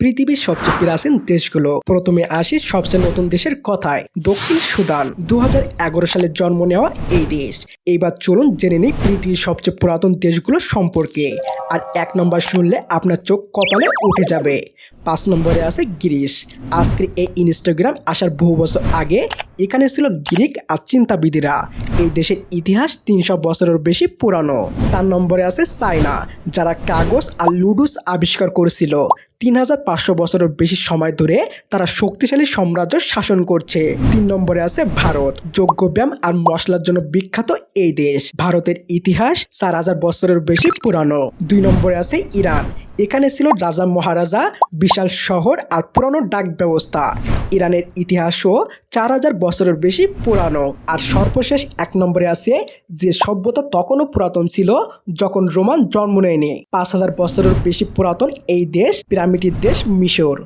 পৃথিবীর সবচেয়ে প্রাচীন দেশগুলো। প্রথমে আসি সবচেয়ে নতুন দেশের কথায়, দক্ষিণ সুদান। 2011 সালে জন্ম নেওয়া এই দেশ। এইবার চলুন জেনে নিই পৃথিবীর সবচেয়ে পুরাতন দেশগুলো সম্পর্কে। আর 1 নম্বর শুনলে আপনার চোখ কপালে উঠে যাবে। 5 নম্বরে আছে গ্রিস। আজকের এই ইনস্টাগ্রাম আসার বহু বছর আগে এখানে ছিল গ্রিক আর চিন্তাবিদেরা। এই দেশের ইতিহাস 300 বছরের বেশি পুরানো। 4 নম্বরে আছে চায়না, যারা কাগজ আর লুডুস আবিষ্কার করেছিল। 3500 বছরের বেশি সময় ধরে তারা শক্তিশালী সাম্রাজ্য শাসন করছে। 3 নম্বরে আছে ভারত, যোগব্যায়াম আর মশলার জন্য বিখ্যাত এই দেশ। ভারতের ইতিহাস 4000 বছরের বেশি পুরানো। 2 নম্বরে আছে ইরান। এখানে ছিল রাজা মহারাজা, বিশাল শহর আর পুরানো ডাক ব্যবস্থা। ইরানের ইতিহাসও 4000 বছরের বেশি পুরানো। আর সর্বশেষ 1 নম্বরে আছে যে সভ্যতা তখনও পুরাতন ছিল যখন রোমান জন্ম নেয়নি। 5000 বছরের বেশি পুরাতন এই দেশ, পিরামিডের দেশ মিশর।